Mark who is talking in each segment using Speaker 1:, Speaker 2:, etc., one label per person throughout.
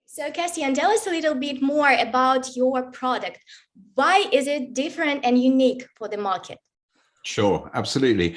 Speaker 1: So Cassian, tell us a little bit more about your product. Why is it different and unique for the market?
Speaker 2: Sure, absolutely.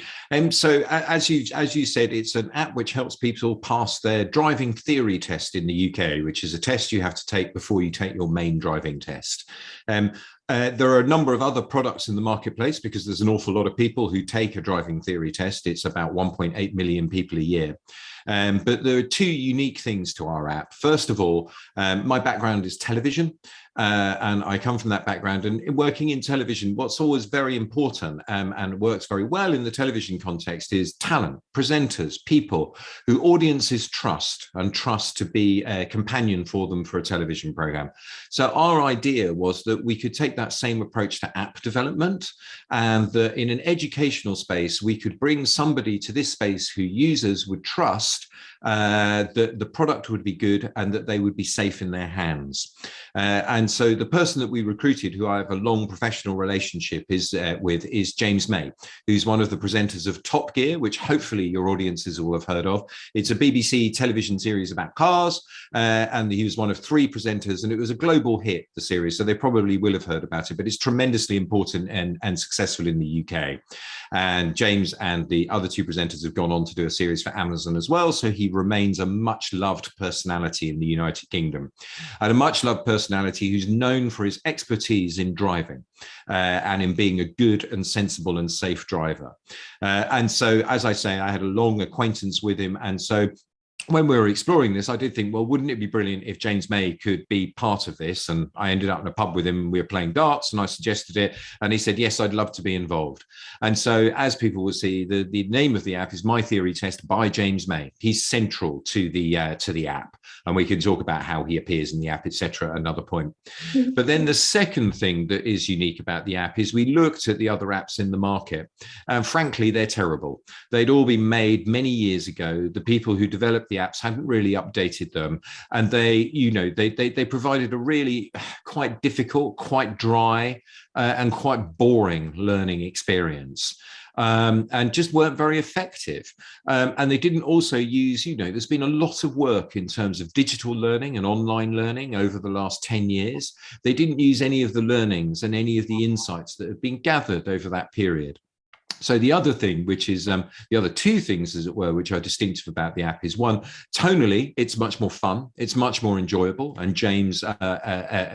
Speaker 2: So as you said, it's an app which helps people pass their driving theory test in the UK, which is a test you have to take before you take your main driving test. There are a number of other products in the marketplace because there's an awful lot of people who take a driving theory test. It's about 1.8 million people a year. But there are two unique things to our app. First of all, my background is television, and I come from that background. And working in television, what's always very important and works very well in the television context is talent, presenters, people who audiences trust and trust to be a companion for them for a television program. So our idea was that we could take that same approach to app development, and that in an educational space, we could bring somebody to this space who users would trust that the product would be good and that they would be safe in their hands. And so the person that we recruited, who I have a long professional relationship with, is James May, who's one of the presenters of Top Gear, which hopefully your audiences will have heard of. It's a BBC television series about cars, and he was one of 3 presenters, and it was a global hit, the series, so they probably will have heard about it, but it's tremendously important and successful in the UK. And James and the other 2 presenters have gone on to do a series for Amazon as well, so he remains a much loved personality in the United Kingdom, and a much loved personality who's known for his expertise in driving and in being a good and sensible and safe driver. And so, as I say, I had a long acquaintance with him, and so when we were exploring this, I did think, well, wouldn't it be brilliant if James May could be part of this? And I ended up in a pub with him, and we were playing darts, and I suggested it, and he said, yes, I'd love to be involved. And so, as people will see, the name of the app is My Theory Test by James May. He's central to the app, and we can talk about how he appears in the app, etc. at another point. But then the second thing that is unique about the app is we looked at the other apps in the market, and frankly, they're terrible. They'd all been made many years ago. The people who developed the apps hadn't really updated them, and they provided a really quite difficult, quite dry, and quite boring learning experience. And just weren't very effective. And they didn't also use, there's been a lot of work in terms of digital learning and online learning over the last 10 years. They didn't use any of the learnings and any of the insights that have been gathered over that period. So the other thing, which is the other 2 things, as it were, which are distinctive about the app is, one, tonally, it's much more fun. It's much more enjoyable. And James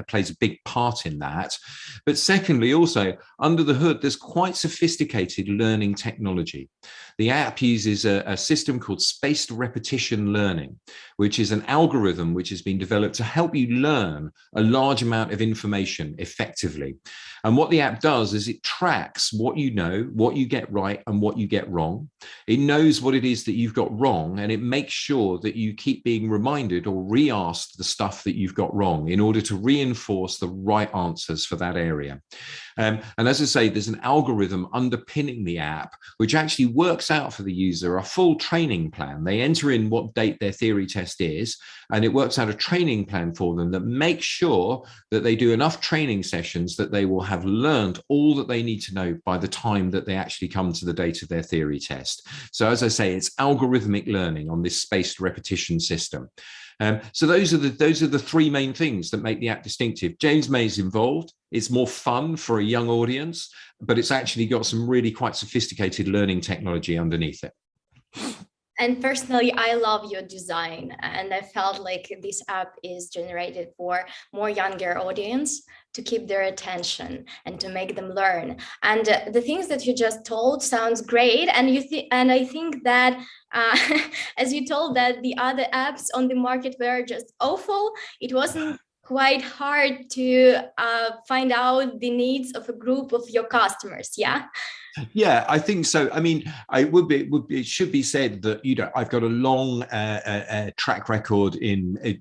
Speaker 2: plays a big part in that. But secondly, also, under the hood, there's quite sophisticated learning technology. The app uses a system called spaced repetition learning, which is an algorithm which has been developed to help you learn a large amount of information effectively. And what the app does is it tracks what you know, what you get right and what you get wrong. It knows what it is that you've got wrong, and it makes sure that you keep being reminded or re-asked the stuff that you've got wrong in order to reinforce the right answers for that area. And as I say, there's an algorithm underpinning the app, which actually works out for the user a full training plan. They enter in what date their theory test is, and it works out a training plan for them that makes sure that they do enough training sessions that they will have learned all that they need to know by the time that they actually come to the date of their theory test. So as I say, it's algorithmic learning on this spaced repetition system. So those are the 3 main things that make the app distinctive. James May's involved. It's more fun for a young audience, but it's actually got some really quite sophisticated learning technology underneath it.
Speaker 1: And personally, I love your design, and I felt like this app is generated for more younger audience to keep their attention and to make them learn. And the things that you just told sounds great. And I think that as you told that the other apps on the market were just awful, it wasn't quite hard to find out the needs of a group of your customers. Yeah.
Speaker 2: Yeah, I think so. I mean, it should be said that, I've got a long track record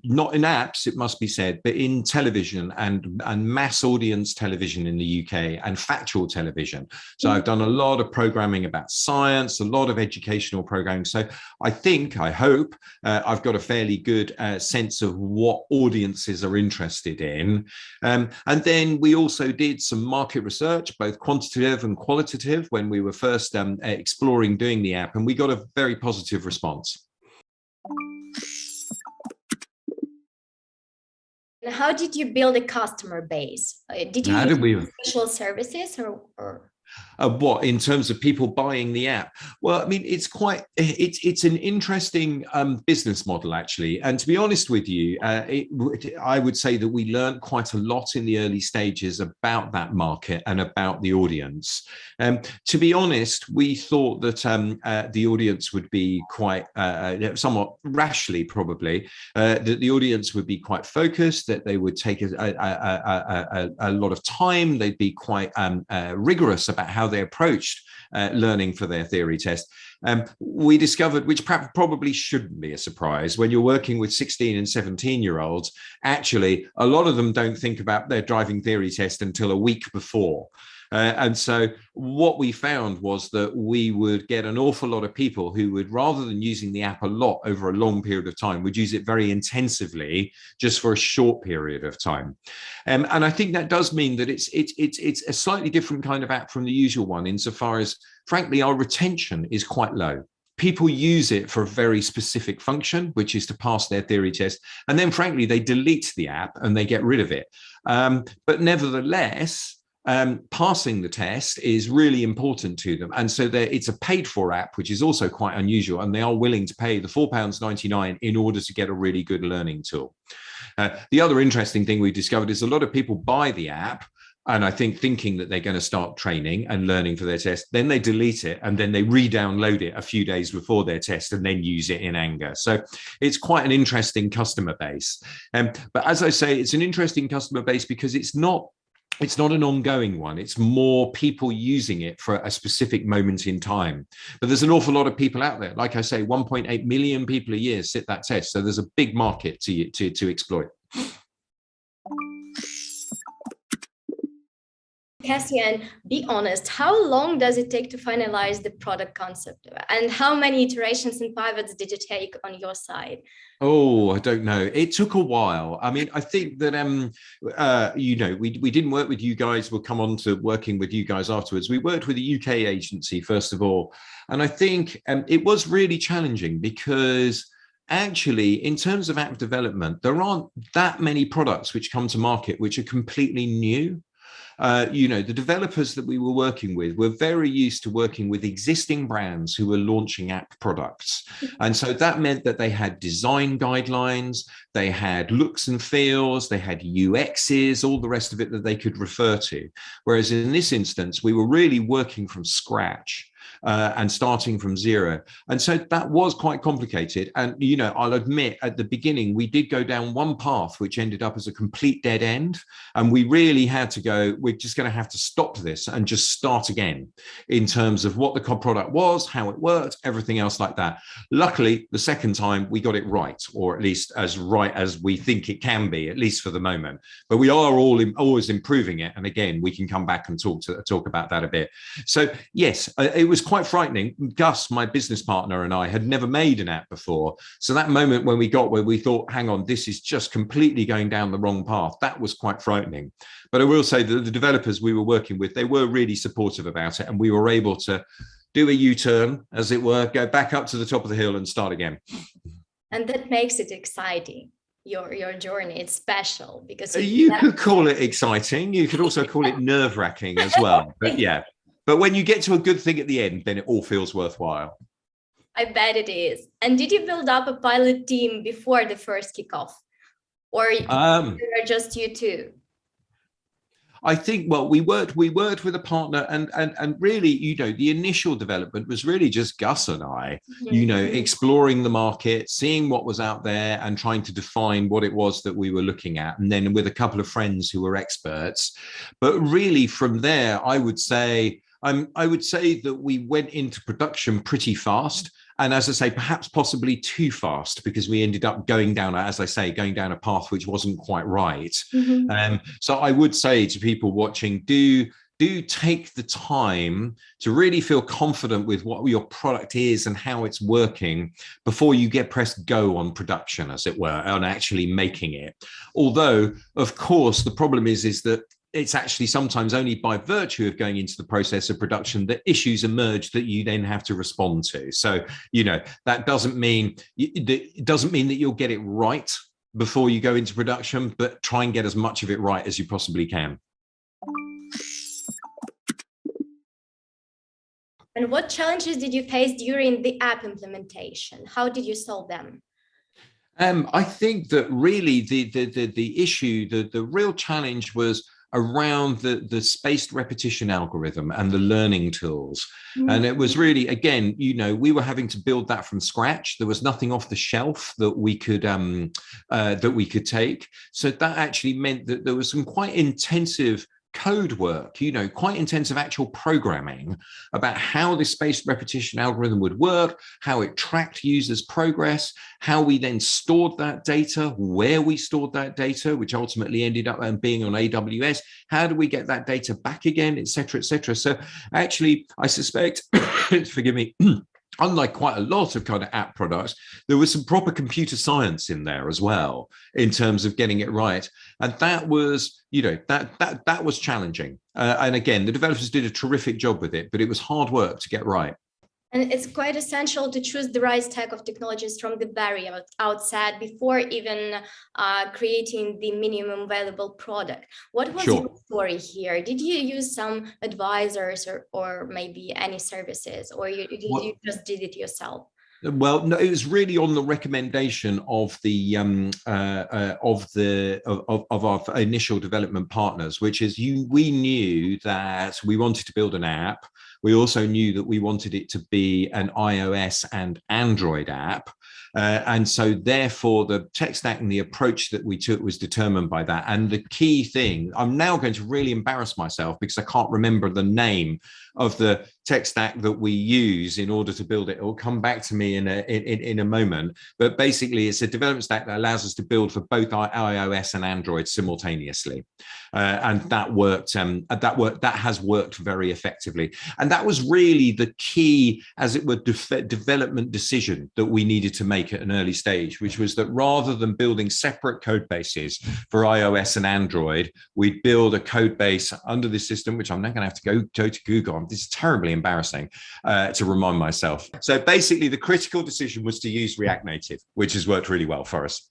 Speaker 2: not in apps, it must be said, but in television and mass audience television in the UK and factual television. So I've done a lot of programming about science, a lot of educational programming. So I hope I've got a fairly good sense of what audiences are interested in. And then we also did some market research, both quantitative and qualitative. positive when we were first exploring doing the app, and we got a very positive response.
Speaker 1: And how did you build a customer base? Did you use special services or?
Speaker 2: What in terms of people buying the app? Well, I mean, it's an interesting business model, actually. And to be honest with you, I would say that we learned quite a lot in the early stages about that market and about the audience. To be honest, we thought that the audience would be quite somewhat rashly, probably, that the audience would be quite focused, that they would take a lot of time, they'd be quite rigorous about how they approached learning for their theory test. We discovered, which probably shouldn't be a surprise, when you're working with 16 and 17-year-olds, actually, a lot of them don't think about their driving theory test until a week before. And so what we found was that we would get an awful lot of people who would, rather than using the app a lot over a long period of time, would use it very intensively just for a short period of time. And I think that does mean that it's a slightly different kind of app from the usual one, insofar as, frankly, our retention is quite low. People use it for a very specific function, which is to pass their theory test. And then, frankly, they delete the app and they get rid of it. But nevertheless, passing the test is really important to them. And so it's a paid for app, which is also quite unusual. And they are willing to pay the £4.99 in order to get a really good learning tool. The other interesting thing we discovered is a lot of people buy the app, and I think thinking that they're going to start training and learning for their test, then they delete it and then they re-download it a few days before their test and then use it in anger. So it's quite an interesting customer base. But as I say, it's an interesting customer base because it's not an ongoing one. It's more people using it for a specific moment in time. But there's an awful lot of people out there. Like I say, 1.8 million people a year sit that test. So there's a big market to exploit.
Speaker 1: Cassian, be honest, how long does it take to finalize the product concept? And how many iterations and pivots did you take on your side?
Speaker 2: Oh, I don't know. It took a while. I mean, I think that, we didn't work with you guys. We'll come on to working with you guys afterwards. We worked with a UK agency, first of all. And I think it was really challenging because actually, in terms of app development, there aren't that many products which come to market which are completely new. The developers that we were working with were very used to working with existing brands who were launching app products. And so that meant that they had design guidelines, they had looks and feels, they had UXs, all the rest of it that they could refer to. Whereas in this instance, we were really working from scratch. And starting from zero. And so that was quite complicated. And, I'll admit at the beginning, we did go down one path, which ended up as a complete dead end. And we really had to go, we're just going to have to stop this and just start again in terms of what the product was, how it worked, everything else like that. Luckily, the second time we got it right, or at least as right as we think it can be, at least for the moment. But we are always improving it. And again, we can come back and talk about that a bit. So yes, it was quite frightening. Gus, my business partner, and I had never made an app before. So that moment when we got where we thought, hang on, this is just completely going down the wrong path, that was quite frightening. But I will say that the developers we were working with, they were really supportive about it. And we were able to do a U-turn, as it were, go back up to the top of the hill and start again.
Speaker 1: And that makes it exciting. Your journey, it's special because
Speaker 2: you could call it exciting. You could also call it nerve-wracking as well. But yeah. But when you get to a good thing at the end, then it all feels worthwhile.
Speaker 1: I bet it is. And did you build up a pilot team before the first kickoff? Or were just you two?
Speaker 2: I think, well, we worked with a partner and really, the initial development was really just Gus and I, exploring the market, seeing what was out there and trying to define what it was that we were looking at. And then with a couple of friends who were experts. But really from there, I would say that we went into production pretty fast. And as I say, perhaps possibly too fast because we ended up going down a path which wasn't quite right. So I would say to people watching, do take the time to really feel confident with what your product is and how it's working before you press go on production, as it were, on actually making it. Although, of course, the problem is that it's actually sometimes only by virtue of going into the process of production that issues emerge that you then have to respond to. So, that doesn't mean that you'll get it right before you go into production, but try and get as much of it right as you possibly can.
Speaker 1: And what challenges did you face during the app implementation? How did you solve them?
Speaker 2: I think that really the issue, the real challenge was around the spaced repetition algorithm and the learning tools. And it was really, again, we were having to build that from scratch. There was nothing off the shelf that we could take. So that actually meant that there was some quite intensive code work, quite intensive actual programming about how this spaced repetition algorithm would work, how it tracked users' progress, how we then stored that data, where we stored that data, which ultimately ended up being on AWS. How do we get that data back again, et cetera, et cetera. So actually, I suspect, forgive me, unlike quite a lot of kind of app products, there was some proper computer science in there as well in terms of getting it right. And that was, that was challenging. And again, the developers did a terrific job with it, but it was hard work to get right.
Speaker 1: And it's quite essential to choose the right stack of technologies from the very outset before even creating the minimum valuable product. What was your story here? Did you use some advisors or maybe any services, or you just did it yourself?
Speaker 2: Well, no, it was really on the recommendation of our initial development partners, which is we knew that we wanted to build an app. We also knew that we wanted it to be an iOS and Android app. And so therefore the tech stack and the approach that we took was determined by that. And the key thing, I'm now going to really embarrass myself because I can't remember the name of the tech stack that we use in order to build it. It will come back to me in a moment. But basically, it's a development stack that allows us to build for both iOS and Android simultaneously, and that worked. That has worked very effectively. And that was really the key, as it were, development decision that we needed to make at an early stage, which was that rather than building separate code bases for iOS and Android, we'd build a code base under this system, which I'm now going to have to go to Google. This is terribly embarrassing to remind myself. So basically, the critical decision was to use React Native, which has worked really well for us.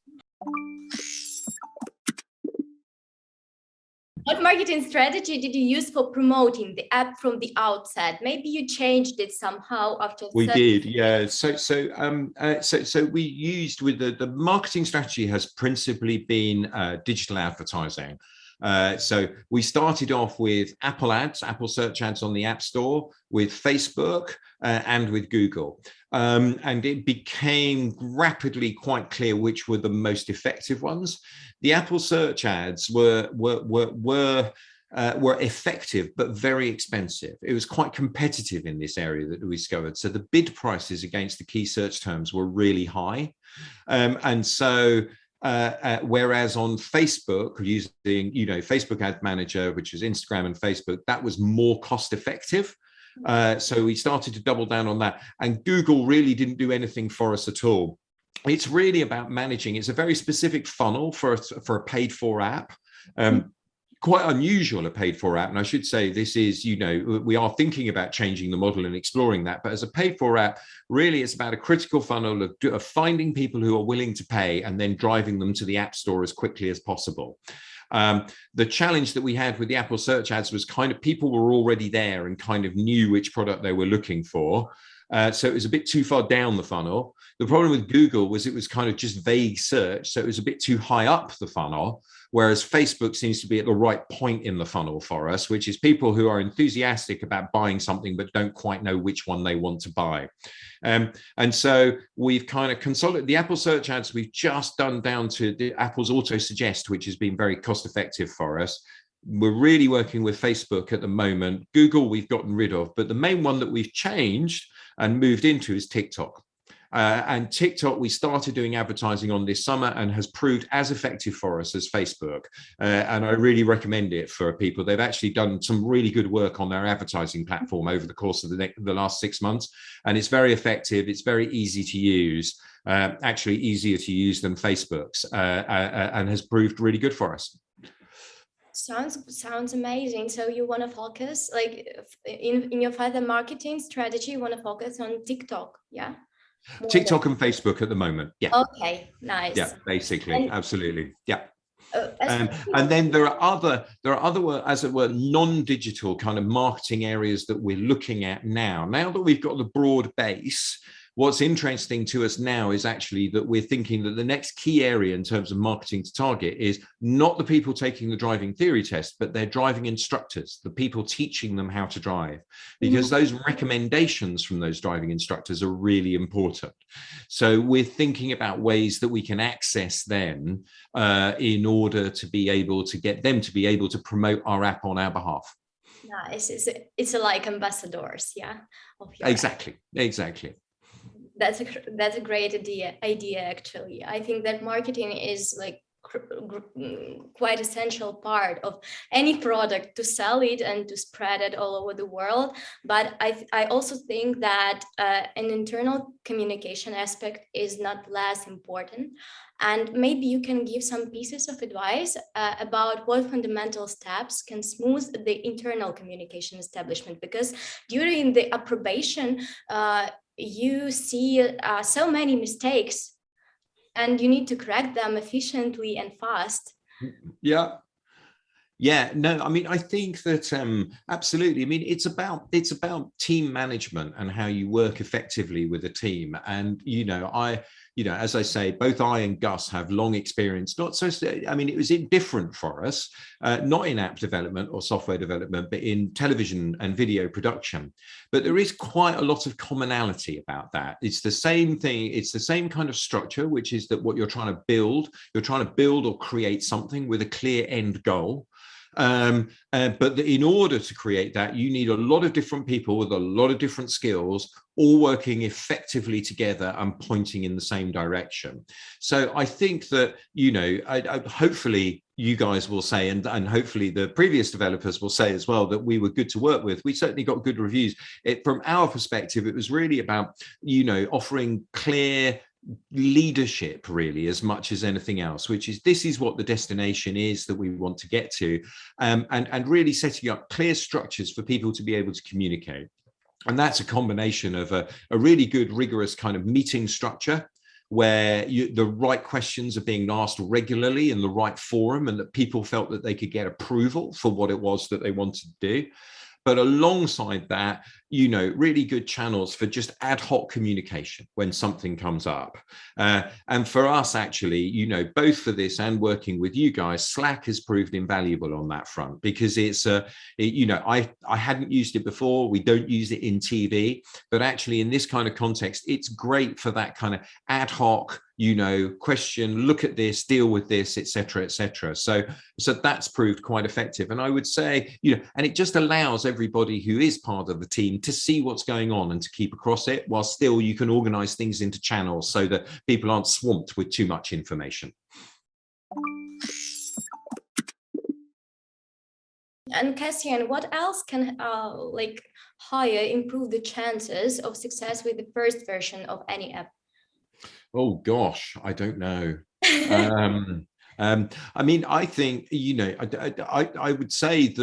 Speaker 1: What marketing strategy did you use for promoting the app from the outset? Maybe you changed it somehow after.
Speaker 2: We did, yeah. So we used with the marketing strategy has principally been digital advertising. So we started off with Apple ads, Apple search ads on the App Store, with Facebook and with Google. And it became rapidly quite clear which were the most effective ones. The Apple search ads were effective, but very expensive. It was quite competitive in this area that we discovered. So the bid prices against the key search terms were really high. And so whereas on Facebook, using Facebook Ad Manager, which is Instagram and Facebook, that was more cost effective. So we started to double down on that. And Google really didn't do anything for us at all. It's really about managing. It's a very specific funnel for a paid for app. Quite unusual, a paid for app. And I should say this is, we are thinking about changing the model and exploring that. But as a paid for app, really it's about a critical funnel of finding people who are willing to pay and then driving them to the App Store as quickly as possible. The challenge that we had with the Apple search ads was kind of people were already there and kind of knew which product they were looking for. So it was a bit too far down the funnel. The problem with Google was it was kind of just vague search. So it was a bit too high up the funnel, whereas Facebook seems to be at the right point in the funnel for us, which is people who are enthusiastic about buying something but don't quite know which one they want to buy. And so we've kind of consolidated the Apple search ads. We've just done down to the Apple's auto suggest, which has been very cost effective for us. We're really working with Facebook at the moment. Google we've gotten rid of, but the main one that we've changed and moved into is TikTok. And TikTok, we started doing advertising on this summer and has proved as effective for us as Facebook. And I really recommend it for people. They've actually done some really good work on their advertising platform over the course of the last 6 months. And it's very effective. It's very easy to use, actually easier to use than Facebook's, and has proved really good for us.
Speaker 1: Sounds amazing. So you want to focus, like, in your further marketing strategy, you want to focus on TikTok, yeah? More than.
Speaker 2: TikTok and Facebook at the moment. Yeah.
Speaker 1: Okay,
Speaker 2: Yeah,
Speaker 1: nice.
Speaker 2: basically.
Speaker 1: And
Speaker 2: Absolutely. Yeah.
Speaker 1: as for
Speaker 2: And
Speaker 1: you,
Speaker 2: then there are other, as it were, non-digital kind of marketing areas that we're looking at now. Now that we've got the broad base, what's interesting to us now is actually that we're thinking that the next key area in terms of marketing to target is not the people taking the driving theory test, but their driving instructors, the people teaching them how to drive, because
Speaker 1: Mhm.
Speaker 2: those recommendations from those driving instructors are really important. So we're thinking about ways that we can access them in order to be able to get them to be able to promote our app on our behalf.
Speaker 1: Nice. It's like ambassadors, yeah, of your app.
Speaker 2: Exactly.
Speaker 1: That's a great idea actually. I think that marketing is like quite essential part of any product to sell it and to spread it all over the world. But I also think that an internal communication aspect is not less important. And maybe you can give some pieces of advice about what fundamental steps can smooth the internal communication establishment, because during the approbation, you see so many mistakes and you need to correct them efficiently and fast.
Speaker 2: Yeah. Yeah, no, I mean, I think that absolutely. I mean, it's about team management and how you work effectively with a team. And as I say, both I and Gus have long experience. Not so, I mean, it was different for us, not in app development or software development, but in television and video production. But there is quite a lot of commonality about that. It's the same thing. It's the same kind of structure, which is that what you're trying to build. You're trying to build or create something with a clear end goal. But in order to create that, you need a lot of different people with a lot of different skills, all working effectively together and pointing in the same direction. So I think that, hopefully you guys will say, and hopefully the previous developers will say as well, that we were good to work with. We certainly got good reviews. From our perspective, it was really about, offering clear leadership really as much as anything else, which is this is what the destination is that we want to get to, and really setting up clear structures for people to be able to communicate. And that's a combination of a really good rigorous kind of meeting structure where the right questions are being asked regularly in the right forum, and that people felt that they could get approval for what it was that they wanted to do. But alongside that, really good channels for just ad hoc communication when something comes up. And for us, actually, both for this and working with you guys, Slack has proved invaluable on that front, because I hadn't used it before. We don't use it in TV, but actually in this kind of context, it's great for that kind of ad hoc, question, look at this, deal with this, etc., etc. So that's proved quite effective. And I would say, and it just allows everybody who is part of the team to see what's going on and to keep across it, while still you can organize things into channels so that people aren't swamped with too much information.
Speaker 1: And Cassian, what else can higher improve the chances of success with the first version of any app?
Speaker 2: Oh gosh, I don't know. I mean, I think I would say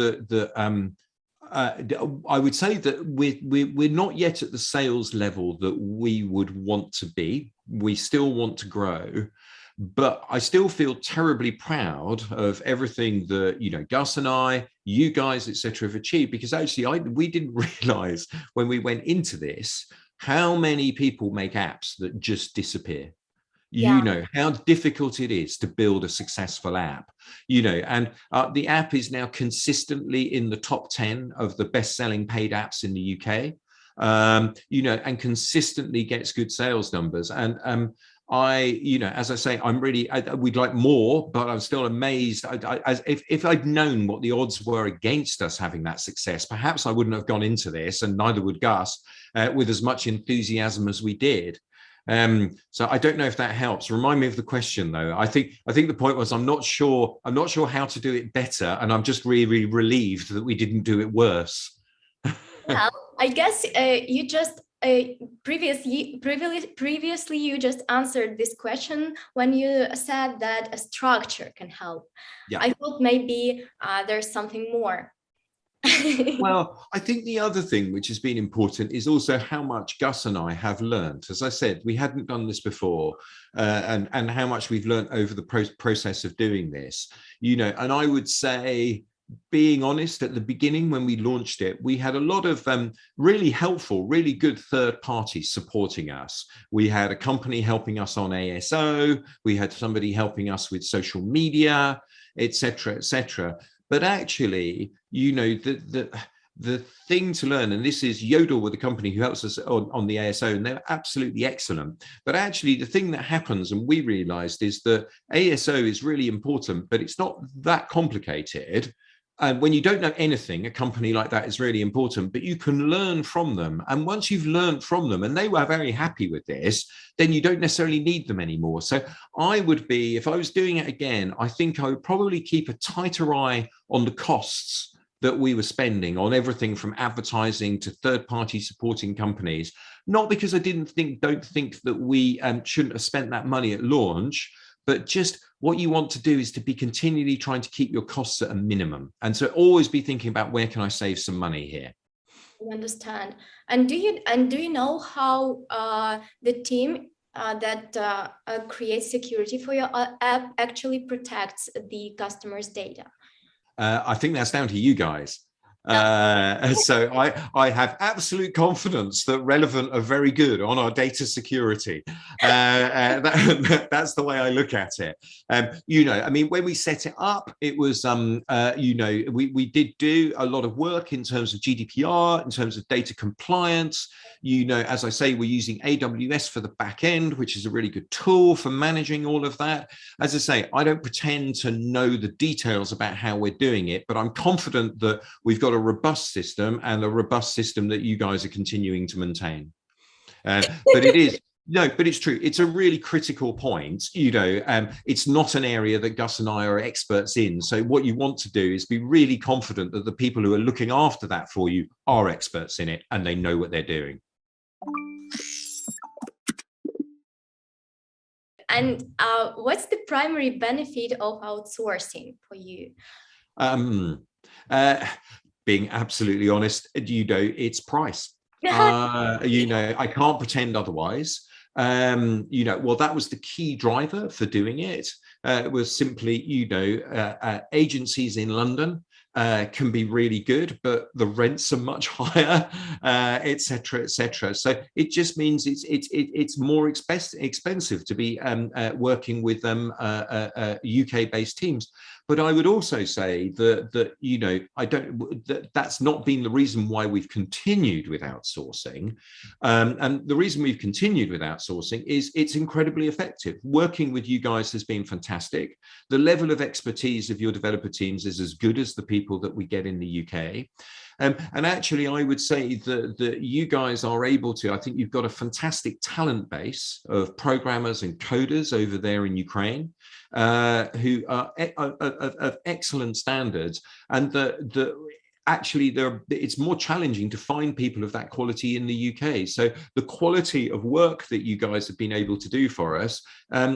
Speaker 2: I would say that we're not yet at the sales level that we would want to be. We still want to grow, but I still feel terribly proud of everything that Gus and I, you guys, etc., have achieved. Because actually, we didn't realize when we went into this how many people make apps that just disappear.
Speaker 1: Yeah.
Speaker 2: How difficult it is to build a successful app, and the app is now consistently in the top 10 of the best-selling paid apps in the UK, and consistently gets good sales numbers. And as I say, we'd like more, but I'm still amazed. If I'd known what the odds were against us having that success, perhaps I wouldn't have gone into this, and neither would Gus, with as much enthusiasm as we did. So I don't know if that helps. Remind me of the question, though. I think the point was I'm not sure how to do it better, and I'm just really relieved that we didn't do it worse.
Speaker 1: Well, I guess you just previously you just answered this question when you said that a structure can help.
Speaker 2: Yeah.
Speaker 1: I thought maybe there's something more.
Speaker 2: Well, I think the other thing which has been important is also how much Gus and I have learned. As I said, we hadn't done this before, and how much we've learned over the process of doing this. And I would say, being honest, at the beginning when we launched it, we had a lot of really helpful, really good third parties supporting us. We had a company helping us on ASO, we had somebody helping us with social media, etc., etc. But actually, the thing to learn, and this is Yodel with the company who helps us on the ASO, and they're absolutely excellent. But actually, the thing that happens, and we realized, is that ASO is really important, but it's not that complicated. And when you don't know anything, a company like that is really important, but you can learn from them. And once you've learned from them, and they were very happy with this, then you don't necessarily need them anymore. So I would be, if I was doing it again, I think I would probably keep a tighter eye on the costs that we were spending on everything from advertising to third-party supporting companies. Not because I don't think that we shouldn't have spent that money at launch, but just what you want to do is to be continually trying to keep your costs at a minimum. And so always be thinking about, where can I save some money here?
Speaker 1: I understand. And do you know how the team that creates security for your app actually protects the customer's data?
Speaker 2: I think that's down to you guys. So I have absolute confidence that Relevant are very good on our data security. That's the way I look at it. I mean, when we set it up, it was, we did do a lot of work in terms of GDPR, in terms of data compliance. As I say, we're using AWS for the back end, which is a really good tool for managing all of that. As I say, I don't pretend to know the details about how we're doing it, but I'm confident that we've got a robust system, and a robust system that you guys are continuing to maintain. But it is, but it's true. It's a really critical point. It's not an area that Gus and I are experts in. So what you want to do is be really confident that the people who are looking after that for you are experts in it, and they know what they're doing.
Speaker 1: And what's the primary benefit of outsourcing for you?
Speaker 2: Being absolutely honest, it's price. I can't pretend otherwise. Well, that was the key driver for doing it. It was simply, agencies in London can be really good, but the rents are much higher, etc., etc. So it just means it's more expensive to be working with them UK-based teams. But I would also say that's not been the reason why we've continued with outsourcing. And the reason we've continued with outsourcing is it's incredibly effective. Working with you guys has been fantastic. The level of expertise of your developer teams is as good as the people that we get in the UK. And actually, I would say that you guys are able to, I think you've got a fantastic talent base of programmers and coders over there in Ukraine who are of excellent standards, and actually it's more challenging to find people of that quality in the UK. So the quality of work that you guys have been able to do for us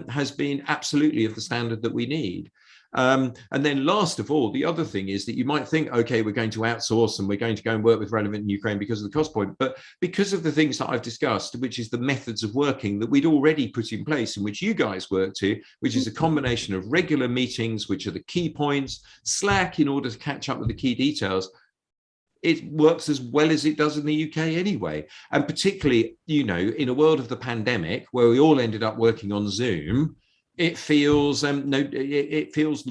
Speaker 2: has been absolutely of the standard that we need. And then last of all, the other thing is that you might think, okay, we're going to outsource and we're going to go and work with Relevant in Ukraine because of the cost point, but because of the things that I've discussed, which is the methods of working that we'd already put in place and which you guys work to, which is a combination of regular meetings, which are the key points, Slack in order to catch up with the key details, it works as well as it does in the UK anyway. And particularly, in a world of the pandemic where we all ended up working on Zoom, it feels it feels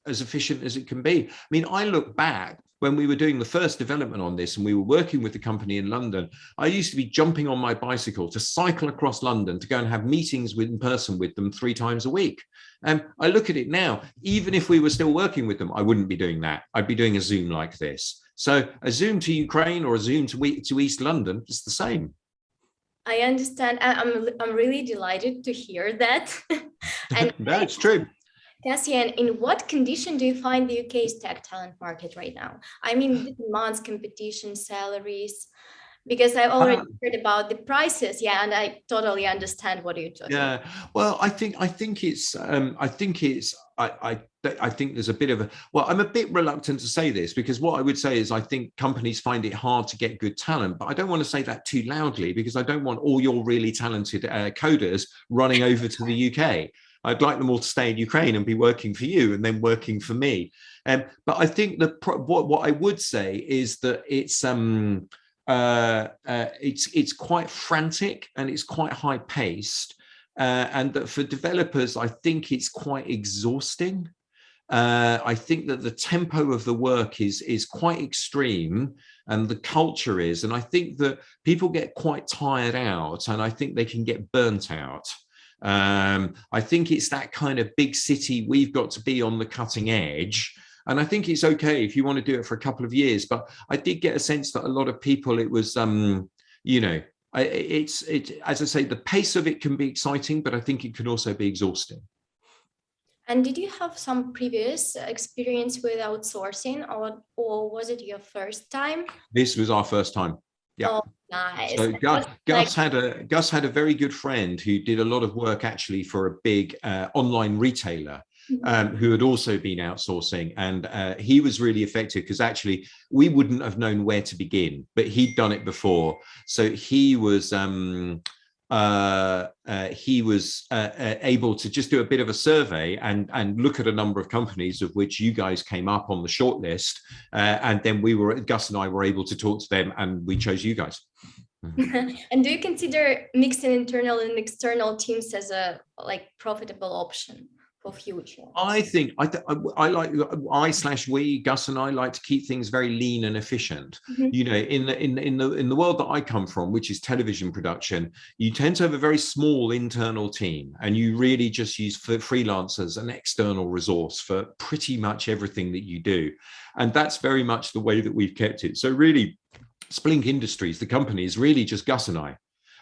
Speaker 2: as efficient as it can be. I mean, I look back when we were doing the first development on this and we were working with the company in London, I used to be jumping on my bicycle to cycle across London to go and have meetings in person with them 3 times a week. And I look at it now, even if we were still working with them, I wouldn't be doing that. I'd be doing a Zoom like this. So a Zoom to Ukraine or a Zoom to East London, it's the same.
Speaker 1: I understand. I'm really delighted to hear that. And
Speaker 2: That's true.
Speaker 1: Cassian, in what condition do you find the UK's tech talent market right now? I mean, the demands, competition, salaries. Because I already
Speaker 2: Uh,
Speaker 1: heard about the prices. Yeah, and I totally understand what you're talking about.
Speaker 2: Yeah, well, I think there's a bit of a, well, I'm a bit reluctant to say this because what I would say is I think companies find it hard to get good talent, but I don't want to say that too loudly because I don't want all your really talented coders running over to the UK. I'd like them all to stay in Ukraine and be working for you and then working for me. But I think what I would say is that it's quite frantic and it's quite high paced, and that for developers, I think it's quite exhausting. I think that the tempo of the work is quite extreme, and the culture is, and I think that people get quite tired out, and I think they can get burnt out. I think it's that kind of big city, we've got to be on the cutting edge. And I think it's okay if you want to do it for a couple of years. But I did get a sense that a lot of people, it was, you know, as I say, the pace of it can be exciting, but I think it can also be exhausting.
Speaker 1: And did you have some previous experience with outsourcing, or was it your first time?
Speaker 2: This was our first time. Yeah.
Speaker 1: Oh, nice.
Speaker 2: So
Speaker 1: Like,
Speaker 2: Gus had a very good friend who did a lot of work actually for a big online retailer, who had also been outsourcing, and he was really effective because actually we wouldn't have known where to begin, but he'd done it before. So he was able to just do a bit of a survey and look at a number of companies of which you guys came up on the shortlist, and then Gus and I were able to talk to them, and we chose you guys.
Speaker 1: and do you consider mixing internal and external teams as a profitable option for future?
Speaker 2: I think I like we Gus and I like to keep things very lean and efficient. You know, in the world that I come from, which is television production, you tend to have a very small internal team, and you really just use freelancers and external resource for pretty much everything that you do, and that's very much the way that we've kept it. So really, Splink Industries, the company, is really just Gus and I.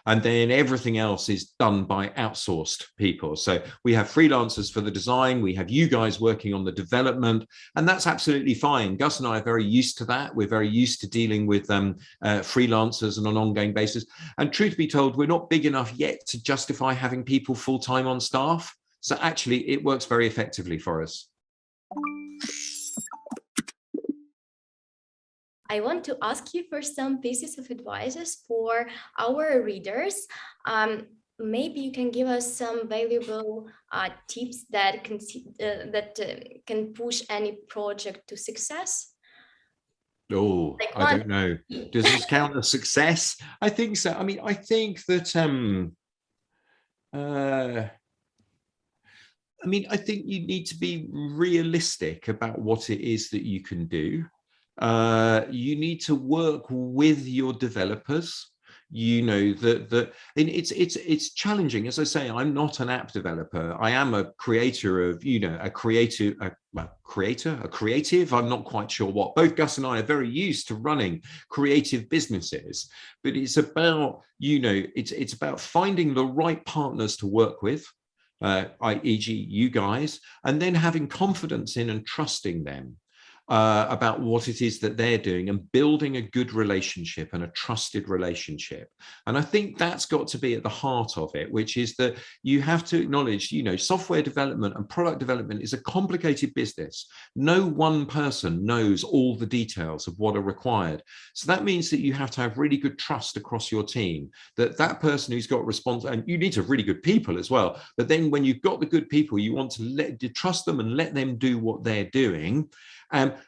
Speaker 2: And then everything else is done by outsourced people. So we have freelancers for the design, we have you guys working on the development, and that's absolutely fine. Gus and I are very used to that. We're very used to dealing with freelancers on an ongoing basis. And truth be told, we're not big enough yet to justify having people full-time on staff. So actually, it works very effectively for us.
Speaker 1: I want to ask you for some pieces of advice for our readers. Maybe you can give us some valuable tips that can push any project to success.
Speaker 2: Oh, I don't know. Does this count as success? I think so. I mean, I think that I think you need to be realistic about what it is that you can do. You need to work with your developers. You know that it's challenging. As I say, I'm not an app developer. I am a creator of, you know, a creative. I'm not quite sure what. Both Gus and I are very used to running creative businesses, but it's about, you know, it's about finding the right partners to work with, e.g. you guys, and then having confidence in and trusting them about what it is that they're doing, and building a good relationship and a trusted relationship. And I think that's got to be at the heart of it, which is that you have to acknowledge, you know, software development and product development is a complicated business. No one person knows all the details of what are required. So that means that you have to have really good trust across your team, that that person who's got response, and you need to have really good people as well. But then when you've got the good people, you want to trust them and let them do what they're doing.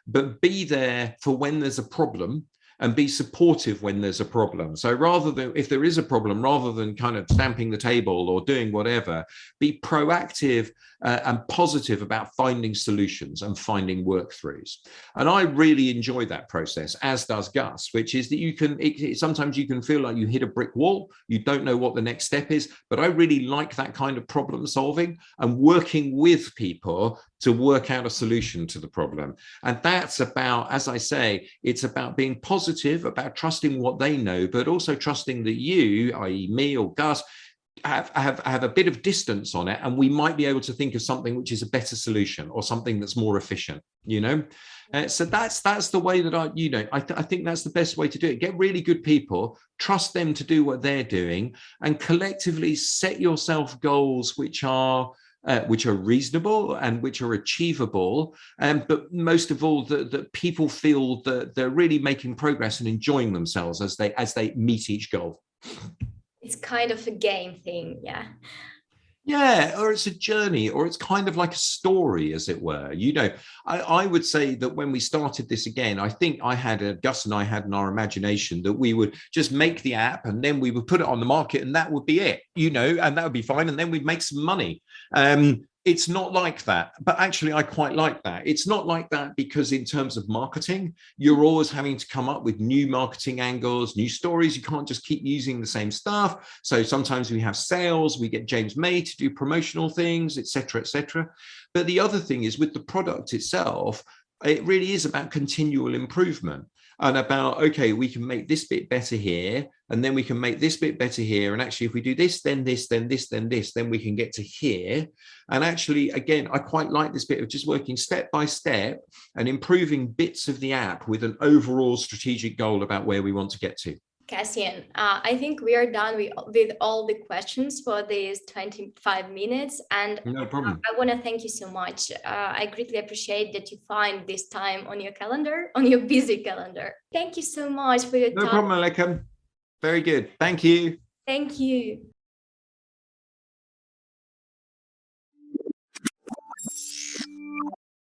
Speaker 2: But be there for when there's a problem, and be supportive when there's a problem. So rather than, if there is a problem, rather than kind of stamping the table or doing whatever, be proactive and positive about finding solutions and finding workthroughs. And I really enjoy that process, as does Gus, which is that you can, sometimes you can feel like you hit a brick wall, you don't know what the next step is, but I really like that kind of problem solving and working with people to work out a solution to the problem. And that's about, as I say, it's about being positive, about trusting what they know, but also trusting that you, i.e. me or Gus, have a bit of distance on it, and we might be able to think of something which is a better solution or something that's more efficient, you know. So that's the way that I think that's the best way to do it. Get really good people, trust them to do what they're doing, and collectively set yourself goals which are reasonable and which are achievable, but most of all, that people feel that they're really making progress and enjoying themselves as they meet each goal.
Speaker 1: It's kind of a game thing, yeah.
Speaker 2: Yeah, or it's a journey, or it's kind of like a story, as it were. You know, I would say that when we started this again, I think Gus and I had in our imagination that we would just make the app and then we would put it on the market and that would be it, you know, and that would be fine. And then we'd make some money. It's not like that, but actually I quite like that. It's not like that because in terms of marketing, you're always having to come up with new marketing angles, new stories. You can't just keep using the same stuff. So sometimes we have sales, we get James May to do promotional things, etc., etc. But the other thing is with the product itself, it really is about continual improvement and about, okay, we can make this bit better here, and then we can make this bit better here. And actually, if we do this, then this, then this, then this, then we can get to here. And actually, again, I quite like this bit of just working step by step and improving bits of the app with an overall strategic goal about where we want to get to.
Speaker 1: Cassian, I think we are done with all the questions for these 25 minutes. And
Speaker 2: no problem.
Speaker 1: I want to thank you so much. I greatly appreciate that you find this time on your calendar, on your busy calendar. Thank you so much for your time.
Speaker 2: No problem, Alekam. Very good. Thank you.
Speaker 1: Thank you.